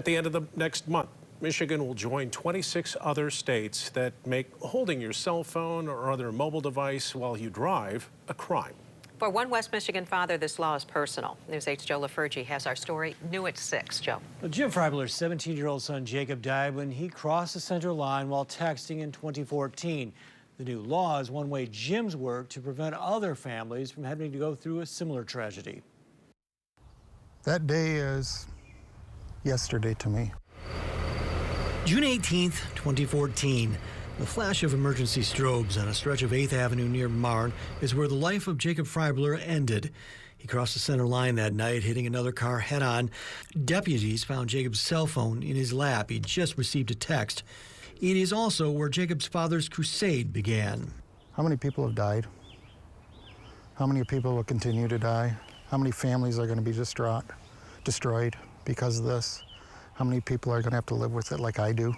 At the end of the next month, Michigan will join 26 other states that make holding your cell phone or other mobile device while you drive a crime. For one West Michigan father, this law is personal. News 8's Joe LaFurgey has our story new at 6. Joe. Well, Jim Freybler's 17-year-old son Jacob died when he crossed the center line while texting in 2014. The new law is one way Jim's worked to prevent other families from having to go through a similar tragedy. That day is yesterday to me. June 18th, 2014. The flash of emergency strobes on a stretch of 8th Avenue near Marne is where the life of Jacob Freybler ended. He crossed the center line that night, hitting another car head-on. Deputies found Jacob's cell phone in his lap. He just received a text. It is also where Jacob's father's crusade began. How many people have died? How many people will continue to die? How many families are going to be destroyed because of this? How many people are going to have to live with it like I do?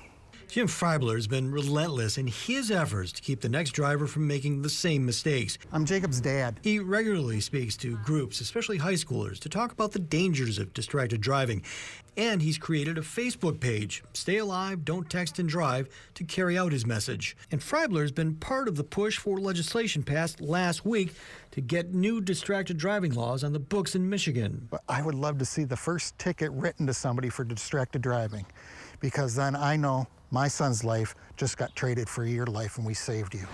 Jim Freybler has been relentless in his efforts to keep the next driver from making the same mistakes. I'm Jacob's dad. He regularly speaks to groups, especially high schoolers, to talk about the dangers of distracted driving. And he's created a Facebook page, Stay Alive, Don't Text and Drive, to carry out his message. And Freybler's been part of the push for legislation passed last week to get new distracted driving laws on the books in Michigan. But I would love to see the first ticket written to somebody for distracted driving, because then I know my son's life just got traded for your life and we saved you.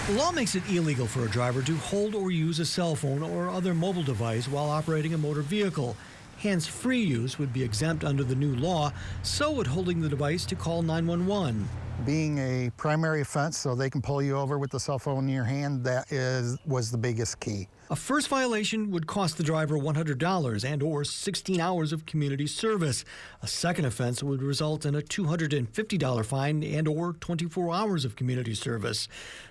The law makes it illegal for a driver to hold or use a cell phone or other mobile device while operating a motor vehicle. Hands-free use would be exempt under the new law, so would holding the device to call 911. Being a primary offense, so they can pull you over with the cell phone in your hand, was the biggest key. A first violation would cost the driver $100 and or 16 hours of community service. A second offense would result in a $250 fine and or 24 hours of community service.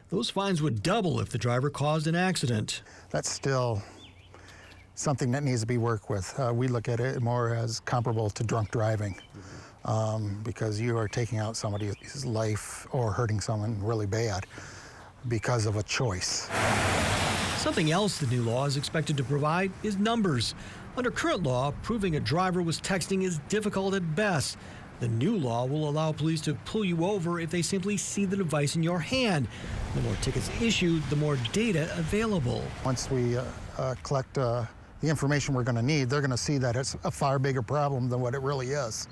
Those fines would double if the driver caused an accident. That's still something that needs to be worked with. We look at it more as comparable to drunk driving, because you are taking out somebody's life or hurting someone really bad because of a choice. Something else the new law is expected to provide is numbers. Under current law, proving a driver was texting is difficult at best. The new law will allow police to pull you over if they simply see the device in your hand. The more tickets issued, the more data available. Once we collect the information we're going to need, they're going to see that it's a far bigger problem than what it really is,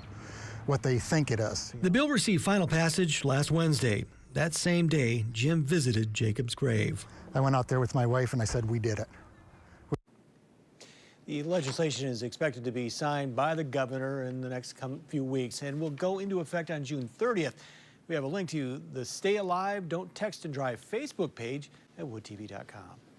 what they think it is. The bill received final passage last Wednesday. That same day, Jim visited Jacob's grave. I went out there with my wife and I said, we did it. The legislation is expected to be signed by the governor in the next few weeks and will go into effect on June 30th. We have a link to the Stay Alive, Don't Text and Drive Facebook page at woodtv.com.